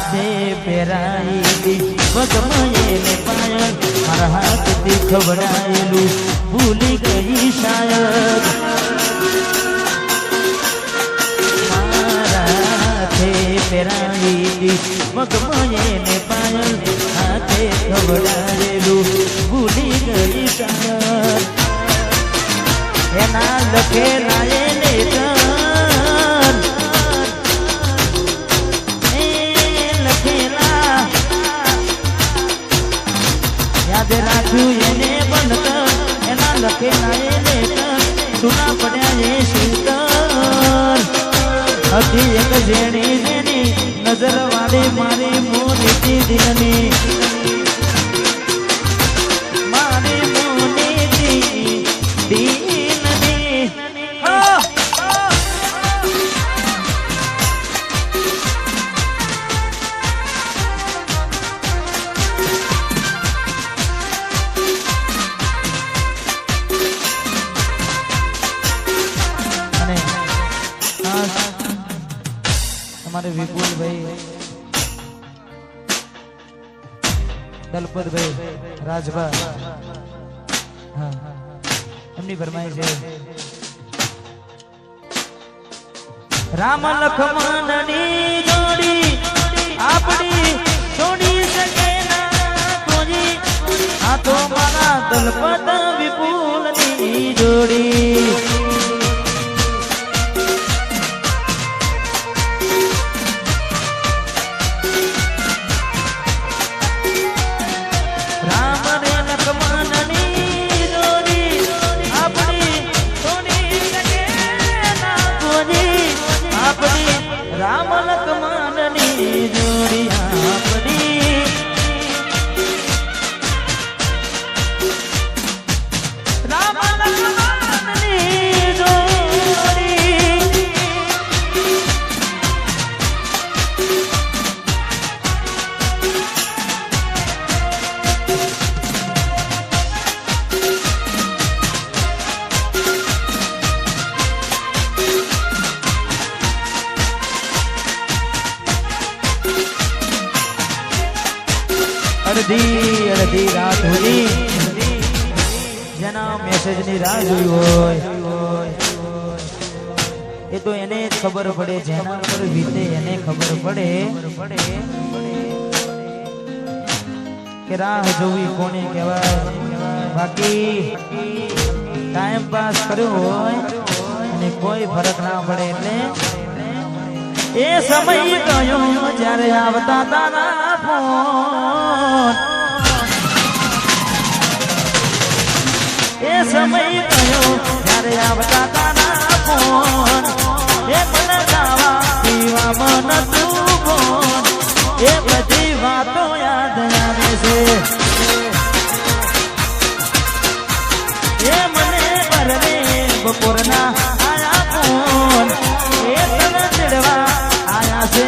હાથે પહેરાયેલી પગમયે પાયલ મારા હાથથી ખવડાયેલું ભૂલી ગઈ શાયદ મારા હાથે પહેરાયેલી પગમયે પાયલ હાથે ખવડાયેલું ભૂલી ગઈ શાયદ એના લખેલા એને યાદ રાખ્યું એને બનતર એના લખેલા એને સુના પડ્યા એ શીતર હતી એક જેણી જેની નજર વાળી મારી મોની દિલની મારી મોની દિલની हमारे विपुल भाई दलपत भाई राजभा हाँ एमनी फरमाइश है राम लक्ष्मण नी जोड़ी आपड़ी छोड़ी सके ना कोई आ तो मारा दलपत विपुल नी जोड़ी राम लक्ष्मण नी जोड़ी आपड़ी राम लक्ष्मण नी जोड़ी અડધી રાત હોઈ જેના મેસેજ ની રાહ જોઈ હોય એ તો એને જ ખબર પડે જેના પર વીતે એને ખબર પડે કે રાહ જોવી કોને કહેવાય બાકી ટાઈમ પાસ કર્યો હોય અને કોઈ ફરક ના પડે એટલે એ સમય ગયો જ્યારે આવતા તારા ફોન એ સમય ગયો જ્યારે આવતા તારા ફોન એ મને દાવા પીવા મન તું ફોન એ બધી વાતો યાદ આવે છે એ મને પરને બપોરના આયા ફોન એ તને ચડવા આયા છે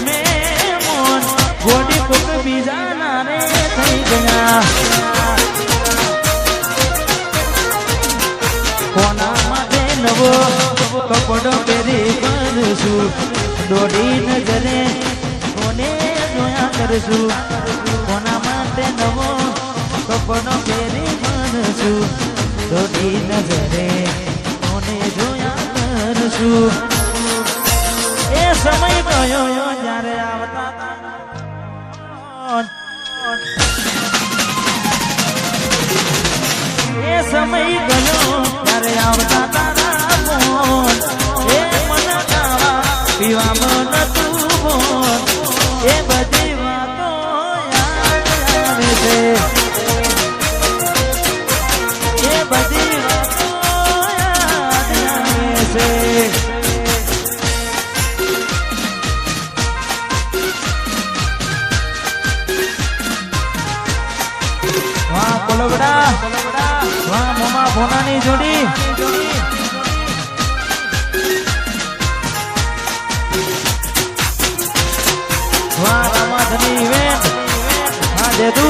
મેમોન ગોડી કોક બીજા નારે થઈ ગયા કોના માટે નવો કપડો પહેરી કરશું દોડી નજરે કોને જોયા કરશું કોના માટે નવો કપડો પહેરી કરશું દોડી નજરે કોને જોયા કરશું એ સમય ગયો જ્યારે આવતા એ સમય ગયો ત્યારે આવતા તારા ફોન એ મન ખાવા પીવા મન તું ફોન એ બધી વાતો યાદ આવે છે એ બધી વાતો યાદ આવે છે વાહ કોલવડા વાહ મોમા ભોનાની જોડી વાહ રામાધની ઇવેન્ટ હા દેદુ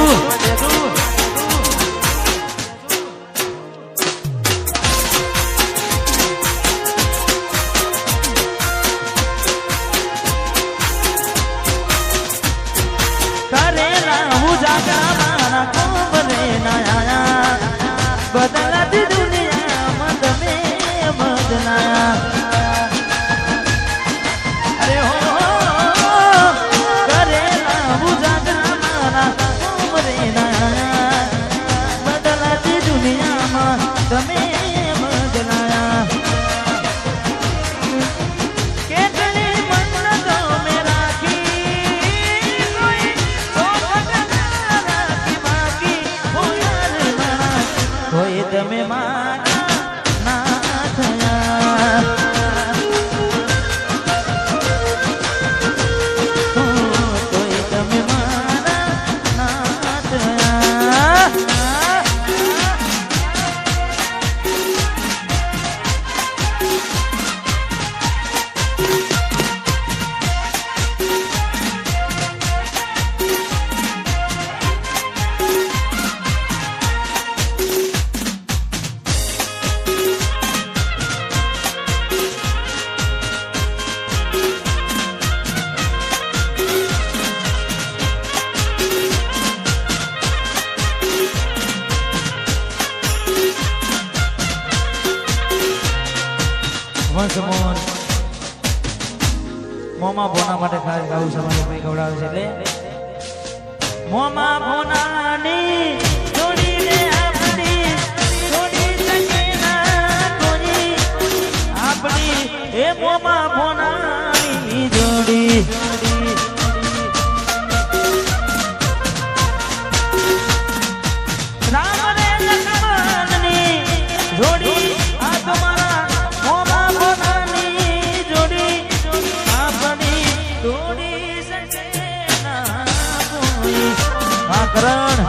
મોમાં ભોના માટે ખાસ ગાવું છે મને ભાઈ ગવડાવે છે એટલે મોમાં ભોનાની જોડીને આપણી જોડી શકે ના કોઈ આપણી એ મોમાં ભોનાની જોડી રામ રે લક્ષ્મણની જોડી આ તમારા મોમાં ભોનાની જોડી આપણી જોડી શકે ના કોઈ કરણ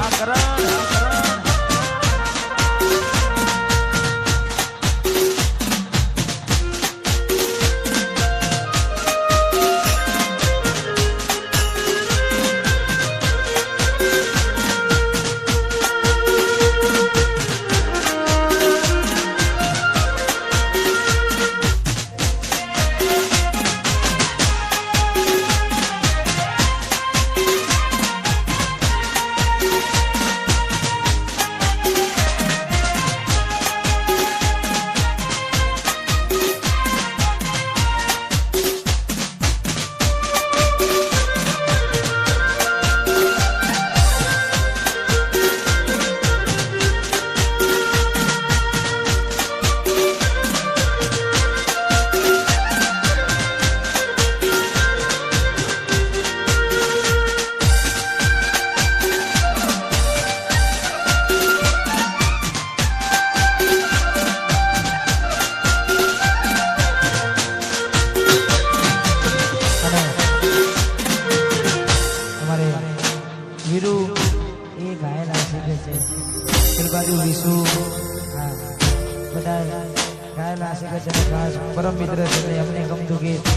વીરુ એ ગાયેલા શીખે છે બાજુ વિશુ હા બધા ગાયેલા શીખે છે ખાસ પરમ મિત્ર છે અમને ગમતું ગીત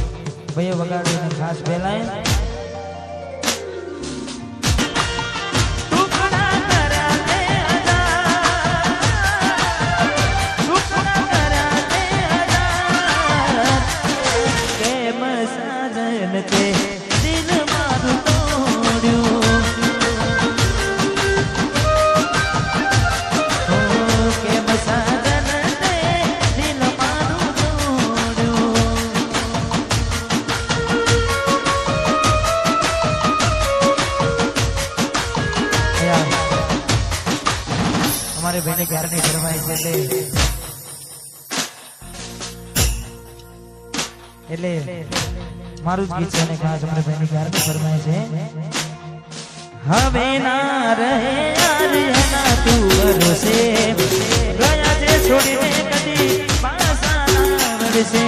ભાઈઓ વગાડીને ખાસ પહેલાય हमारे बहने घर ने फरमाई છે એટલે મારું જ ગીત છે ને ખાસ અમારે બહેને ઘર ને ફરમાય છે હવે ના રહે યાર ના તું વરસે ગયા છે છોડીને કદી પાછા ના વરસે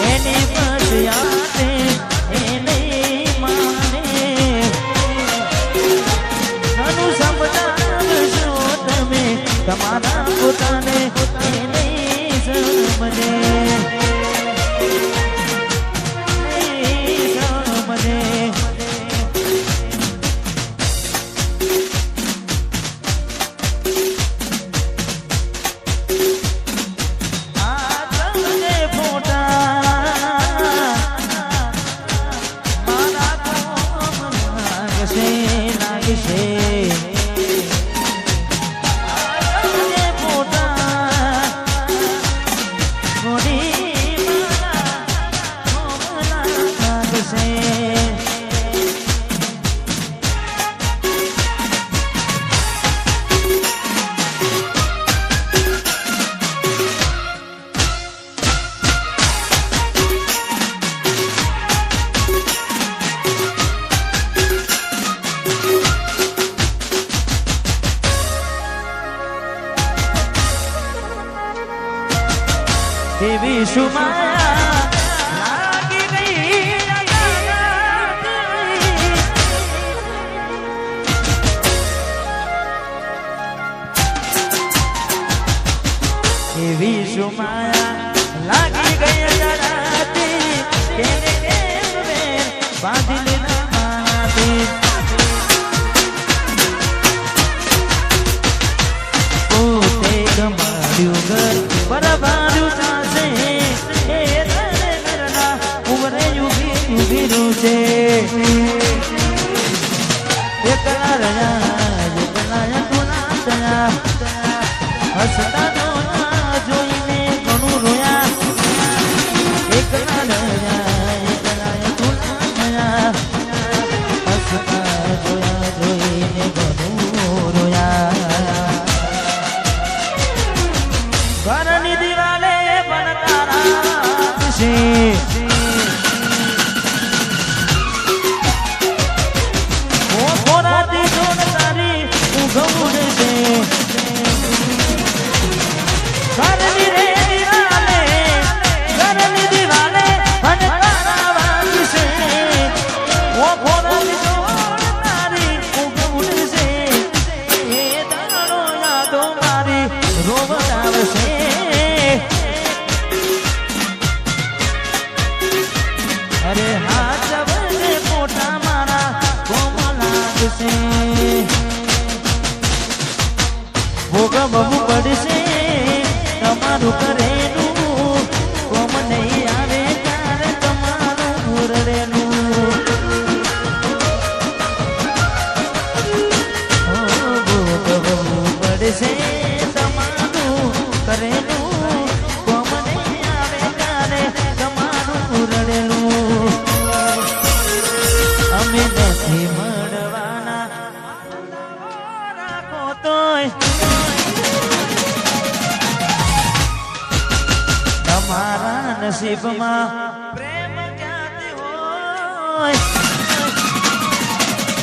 એની પાસ યાદે એને માને નાનું સમજાવશો તમે તમારા પોતાને એને સમજે देवी सुमाया लागी गई देवी सुमाया लागी गई जराती केने में बांधी लेना माती ओ ते गमाड्યું ઘર બરાબર છે એકલા રહ્યા એકલા ગુના થયા હસતા જોઈને ઘણું રોયા તમારા નસીબમાં પ્રેમ ક્યાંથી હોય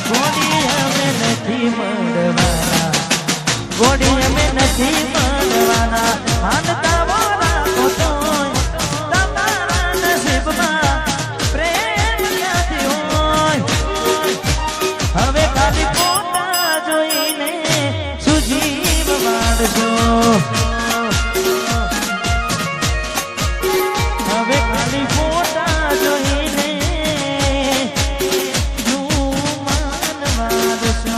ગોડી અમે નથી મળવાના ગોડી અમે નથી મળવાના માનતા વાળા તો તમારા નસીબમાં પ્રેમ ક્યાંથી હોય હવે ખાલી ફોટા જોઈને સુજીવ વાળજો હવે ખાલી ફોટા જોઈને માન વાળશો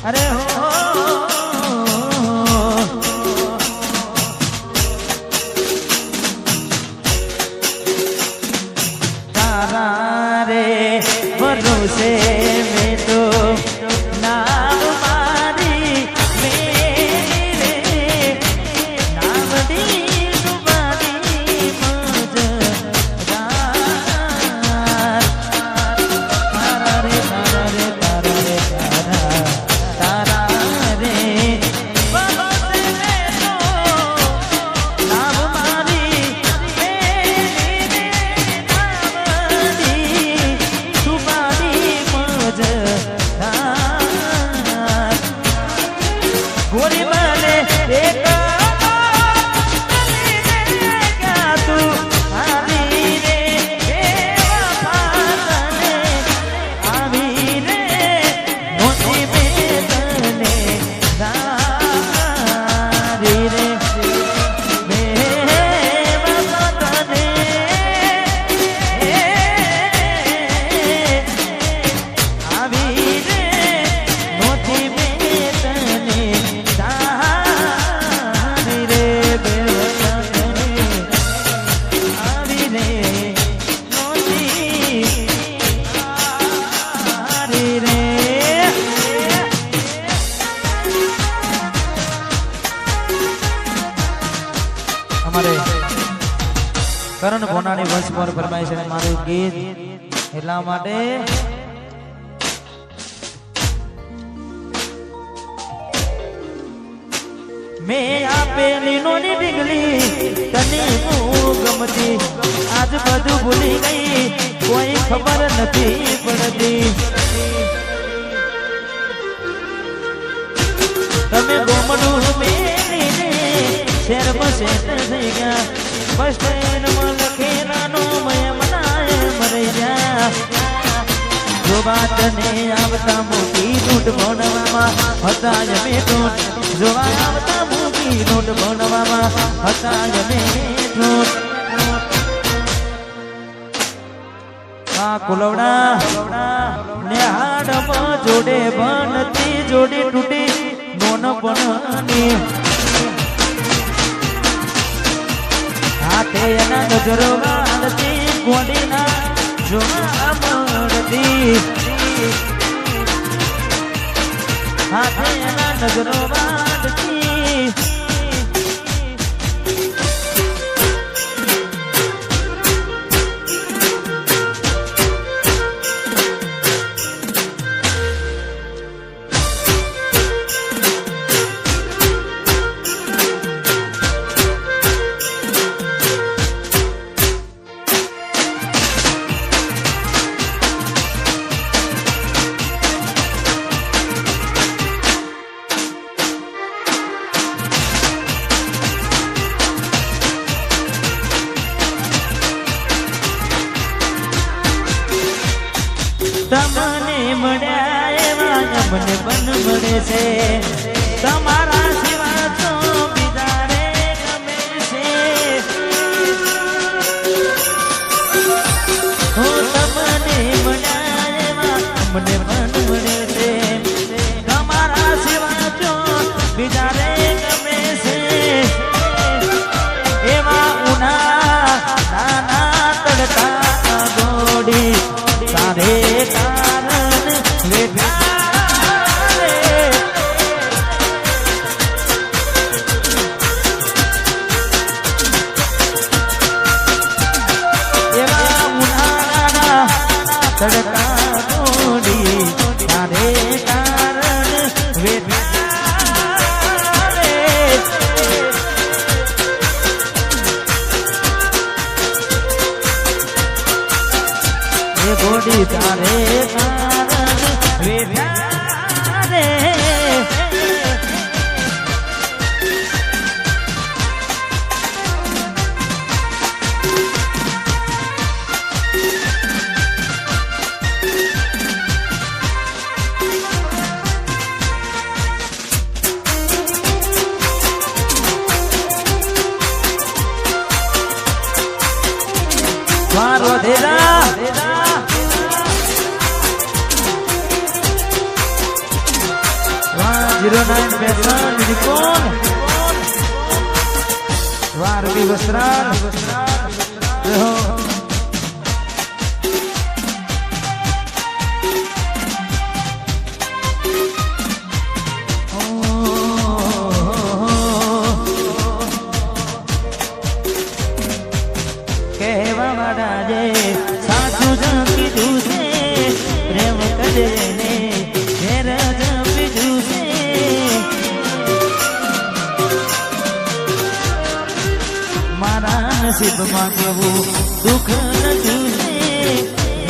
અરે હો તારા રે ભરોસે મેં તો નામ મારી મેરી રે નામની ડુબાડી મજદાર તારા રે તારા રે તારા રે તારા રે ભરોસે મેં તો નામ મારી મેરી રે નામની ડુબાડી મજદાર ગોરી મને એક ક્યાં તું આવી રે આવી રે મોટી બેતને દારી રે આવી રે મોટી બેતને દારી રે આવી રે મોટી દારી રે અમારે કરણ ભોનાની વંશ પર ફરમાય છે મારું ગીત એટલા માટે મેં આપેલી નોની ડીગલી તને હું ગમતી આજ બધું ભૂલી ગઈ કોઈ ખબર નથી પડતી તમે ગોમડું મેલીને શેર બસેટ થઈ ગયા બસ ટ્રેનમાં લખેલાનો મય મનાય મરી ગયા જો બાતને આવતા મોટી નોટ ભણવામાં હતા જ મેટોટ જોવા આવતા મોટી નોટ ભણવામાં હતા જ મેટોટ આ કુલવડા ને હાડમાં જોડે બનતી જોડી તૂટી નોન બનની હાથે એના નજરો વાળતી ગોડીના જોવા મળતી હાથે એના નજરો વાળતી તમને મળ્યા એવા મને બન મળે છે તમારા સિવા તો બીજા રે ગમે છે હું તમને મળ્યા એવા મને બન મળે છે તમારા સિવા તો બીજા રે ગમે છે એવા ઉના નાના તડકા ગોડી સારે કારણ વેઠા તડકા ગોડી તારે કારણ વેઠા રે એ ગોડી તારે કારણ વેઠા રે વધેરા 09 બેસન વિકોન વારવી વસ્ત્રાલ રહો કહેવા વાળા જે સાચું જ કીધું છે પ્રેમ કરે ને ઘેર જ પીધું છે મારા નસીબમાં કેવું દુઃખ નથી છે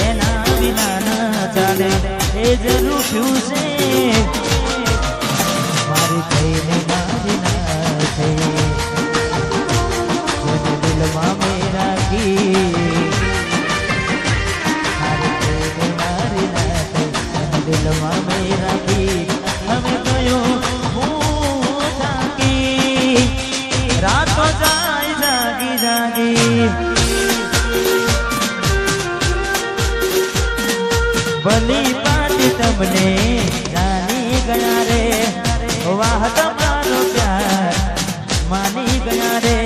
એના વિના ન ચાલે એ જ રૂઠ્યું છે મારી થઈને મારી ના થઈ દિલમાં મેં રાખી દિલમાં મેં રાખી અમે ગયો હું જાગી રાતો જાય જાગી જાગી ભલી પાટી તમને જાની ગયા રે વાહ તમારો પ્યાર માની ગયા રે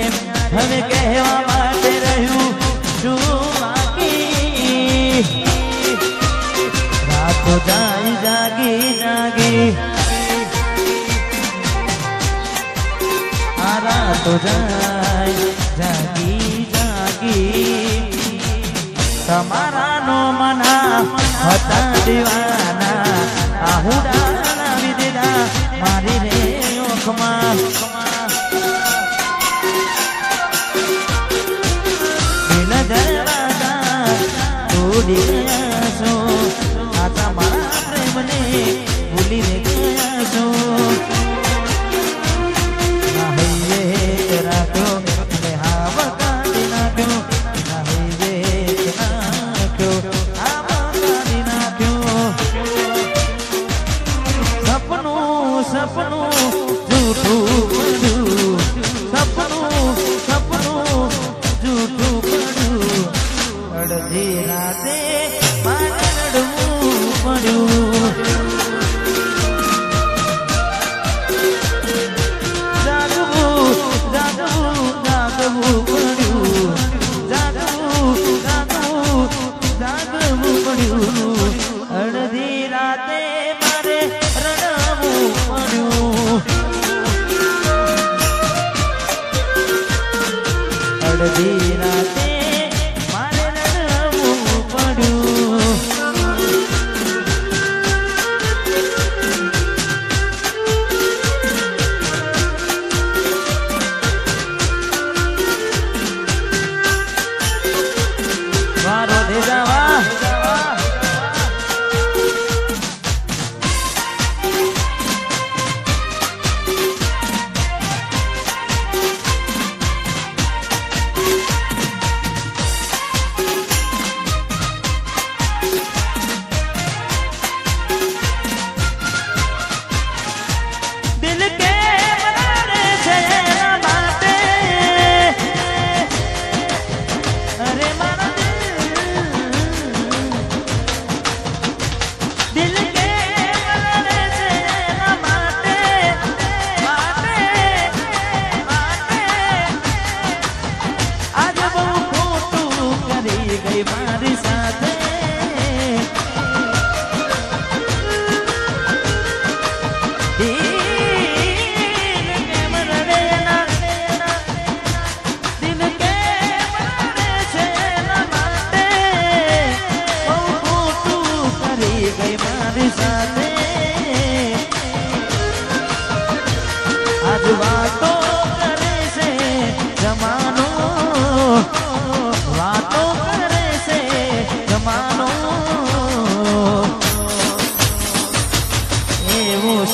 હવે કહેવા માટે રહ્યું શું બાકી રાતો જાય જાગી જાગી આ રાતો જાય જાગી જાગી તમારા નો મના હતા દીવાના આહુડા લાવી દીધા મારી રે ઓખમાં ભૂલી છો આ તમારા પ્રેમને ભૂલી ગયા છો હાઈવે રાખ્યો અને હાવ કાઢી નાખ્યો હાઈવે નાખ્યો હાવ કાઢી નાખ્યો સપનું સપનું જૂઠું પડ્યું સપનું સપનું જૂઠું પડ્યું અડધી રાતે મારે રડવું પડ્યું જાગવું જાગવું જાગવું પડ્યું જાગવું જાગવું જાગવું પડ્યું અડધી રાતે મારે રડવું પડ્યું અડધી રાતે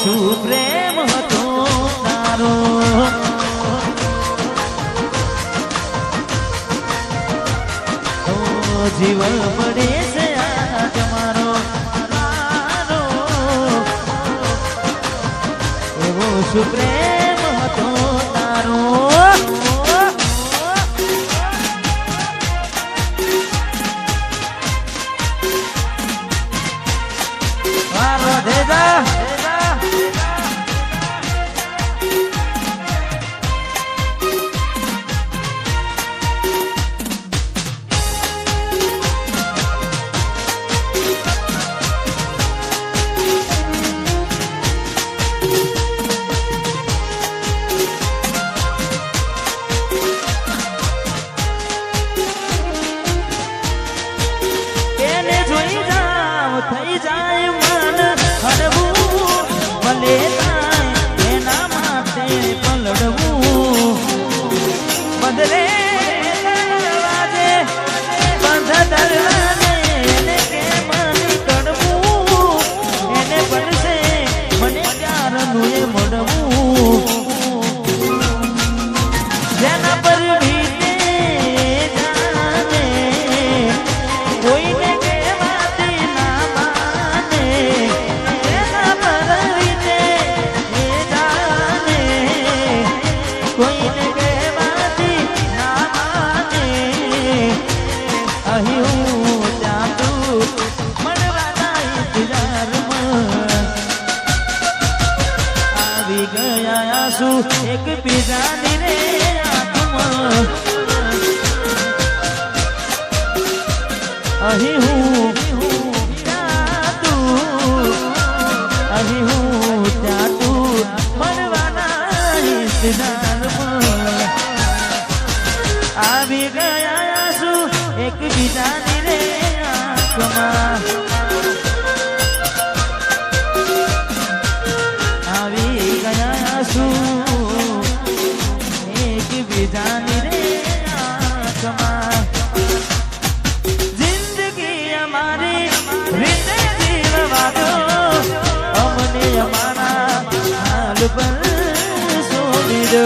શું પ્રેમ હતો તારો જીવન પડે છે આજ મારો એવો શું પ્રેમ હતો તારો થઈ જાય મન હરવું ભલે થાય એના માટે પલડવું બદલે દરવાજે બંધ દરવાજે એને કેમ નીકળવું એને પડશે મને ક્યારનું એ મળવું જેના પર વીતે જાને કોઈને એક બીજાની રે આંખમાં અહીં હું ત્યાં તું મળવાના ઇંતજારમાં આવી ગયા છું એક બીજાની રે આંખમાં આવી ગયા છું જાની રે આંખમાં જિંદગી અમારી રીતે જીવવા દો અમને અમારા હાલ પર છોડી દો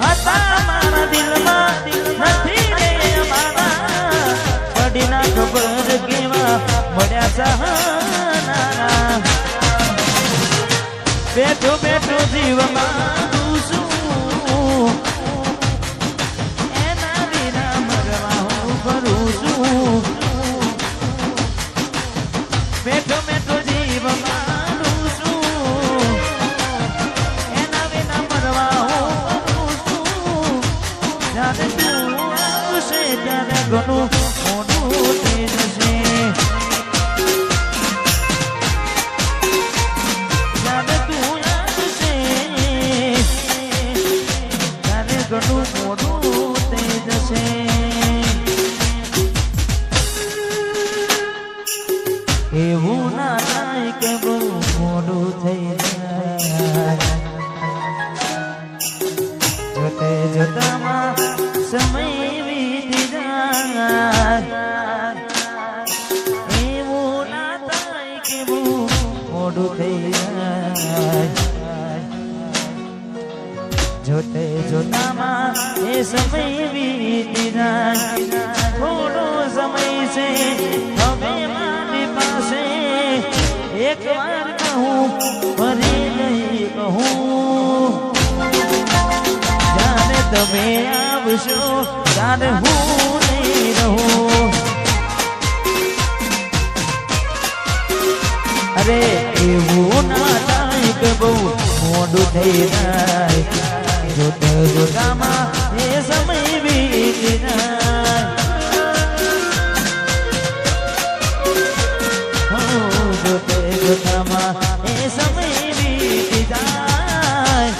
હતા મારા દિલમાં નથી રે અમારા પડી ના ખબર કેવા મળ્યા સહનારા બેઠો બેઠો જીવમાં છું એના વિના મરવા હું કરું છું બેઠો બેઠો જીવમાં છું એના વિના મરવા હું કરું છું જ્યારે તું આવશે ત્યારે ઘણું મોટું થઈ જશે ઘણું મોટું થઈ જશે એવું ના થાય કે બહુ મોડું થઈ જાય જોતે જોતામાં સમય વીતી જાય એવું ના થાય કે બહુ મોડું થઈ જાય જોતે જોતામાં એ સમય વીતી જાય થોડો સમય છે હવે મારી પાસે એક વાર કહું ફરી નહીં કહું જ્યારે તમે આવશો ત્યારે હું નહીં રહું અરે એવું ના થાય કે બહુ મોડું થઈ જાય જોતા જોતામાં એ સમય વીતી જાય જોતે જોતામાં એ સમય વીતી જાય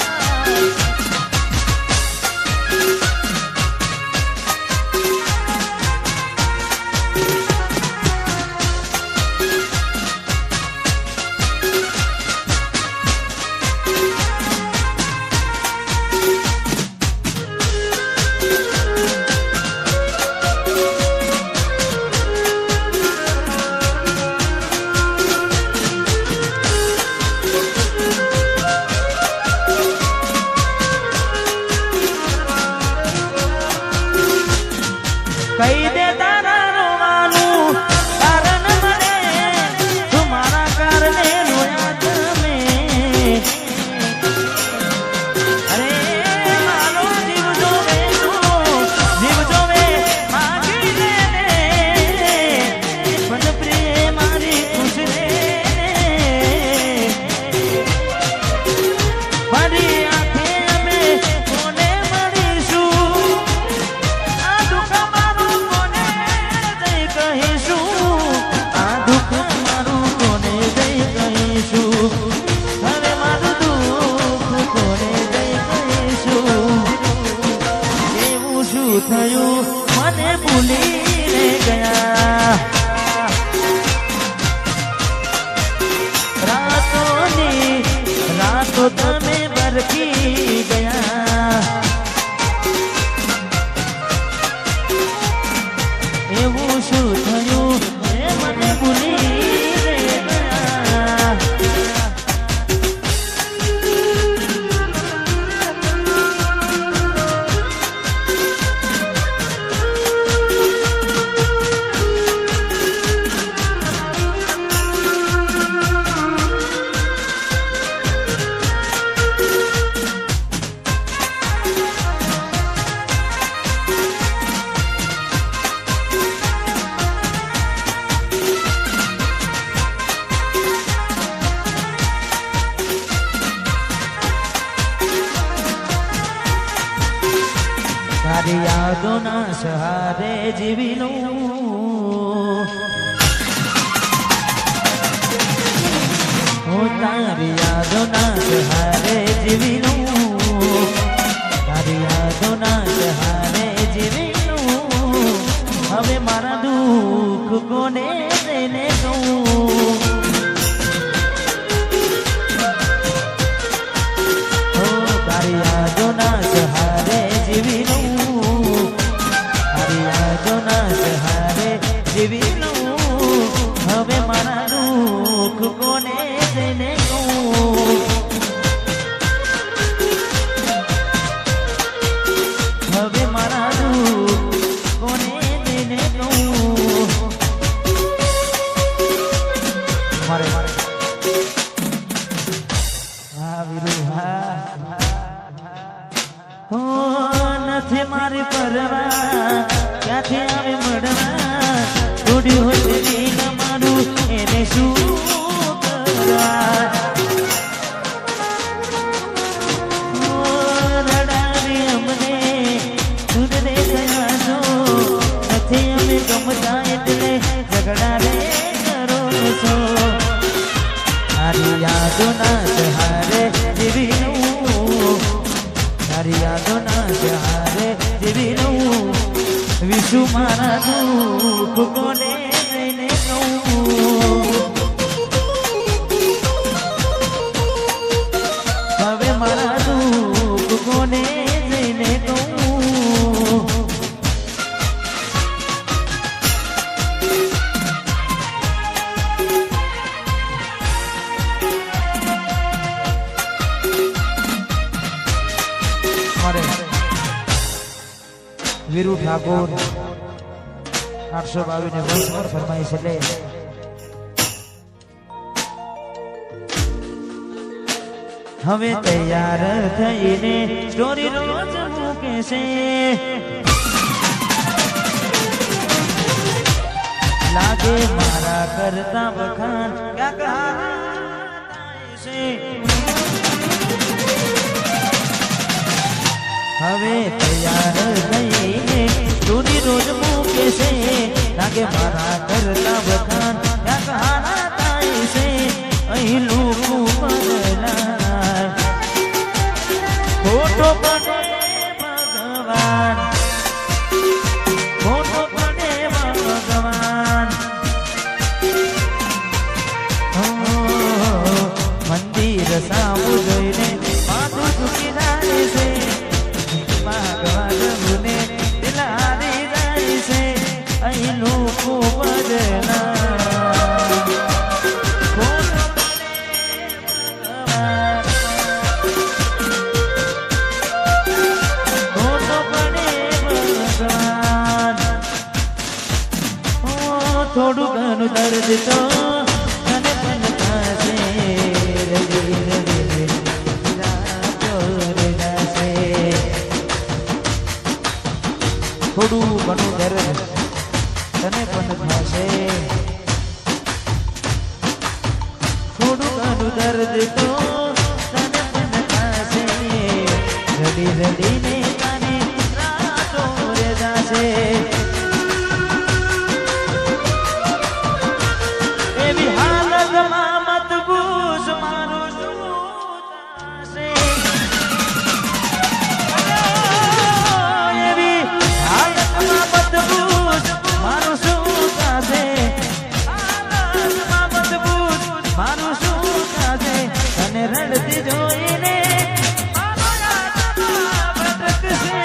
કહી દે તારા રોવાનું કારણ મને તું મારા કારણે રોયા તમે અરે મારો જીવ જોવે માગી લે પણ પ્રિય મારી ખુશ રે મારી આંખે અમે કોને મળીશું આ દુઃખ મારું કોને દઈ કહીશું આ દુઃખ મારું કોને દઈ કહીશું હવે મારું દુઃખ કોને દઈ કહીશું એવું શું થયું મને ભૂલીને ગયા રાતો તમે બરકી ગયા એવું શું થયું મને ભૂલી ગયા તારી યાદોના સહારે જીવી લઉં હું તારી યાદોના સહારે જીવી લઉં તારી યાદોના સહારે જીવી લઉં હવે મારા દુઃખ કોને દઈને કહું તારી યાદોના સહારે જીવી લઉં જીવી લઉં હવે મારા દુઃખ કોને દઈને કહું હવે મારા દુઃખ કોને દઈને કહું મારે હા વીરુ હા હો નથી મારી પરવા ક્યાંથી આવે મળવા છોડ્યું હોય દિલ મારું એને શું કરવા રડાવી અમને દૂર રે ગયા છો નથી અમે ગમતા એટલે ઝઘડા રે કરો છો તારી યાદોના સહારે જીવી લઉં તારી યાદોના સહારે જીવી લઉં વિશુ મારા દુઃખ કોને દઈને કહું હવે મારા દુઃખ કોને દઈને કહું વીરુ ઠાકોર 822 ને વોઇસ પર ફરમાઈશ એટલે હવે તૈયાર થઈને સ્ટોરી રોજ મૂકે છે લાગે મારા કરતા વખાણ ક્યાંક છે હવે તૈયાર થઈને સ્ટોરી રોજ મૂકે છે લાગે મારા કરતા વખાણ ક્યાંક હારા થાય છે અહીં લોકો બદલાય ખોટો પડે ભગવાન ખોટો પડે ભગવાન મંદિર સામું જોઈને માથું ઝૂકી જાય છે ભગવાન મને દિલારી જાય છે અહીં લોકો બદલાય થોડું ઘણું દર્દ તો તને પણ થશે રડી રડી રાતો રડાશે થોડું ઘણું દર્દ તને પણ થશે થોડું ઘણું દર્દ તો તને પણ થશે રડી રડીને તારી રાતો રડાશે એવી હાલતમાં મત પૂછ મારું શું થશે એવી હાલતમાં મત પૂછ મારું શું થશે હાલતમાં મત પૂછ મારું શું થશે તને રડતી જોઈને મારો આત્મા ભટકશે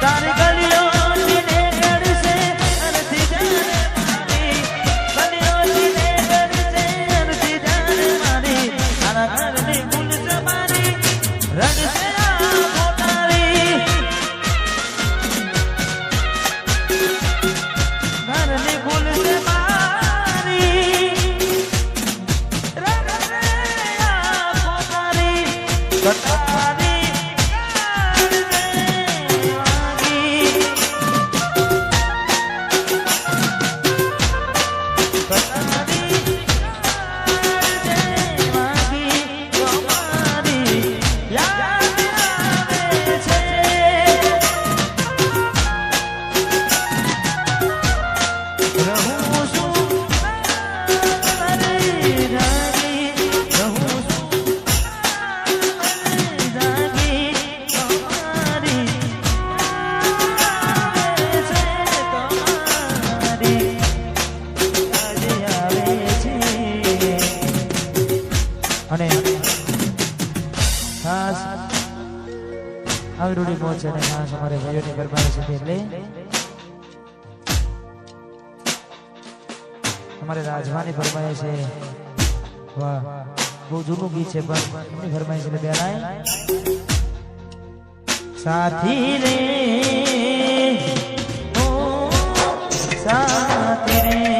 તારી ગલીઓ જીને ગળશે અરથી જાને મારી ગલીઓ જીને ગળશે અરથી જાને મારી તારા ઘરની ભૂલશે મારી રડશે આ મોટારી ઘરની ભૂલશે મારી રડશે આ મોટારી કટારી અને ખાસ આવી રૂડી પહોંચે અને ખાસ અમારે ભાઈઓની ફરમાઈશ હતી એટલે અમારે રાજવાની ફરમાઈશ છે વાહ બહુ જૂનું ગીત છે પણ એમની ફરમાઈશ એટલે બેનાય સાથી રે ઓ સાથી રે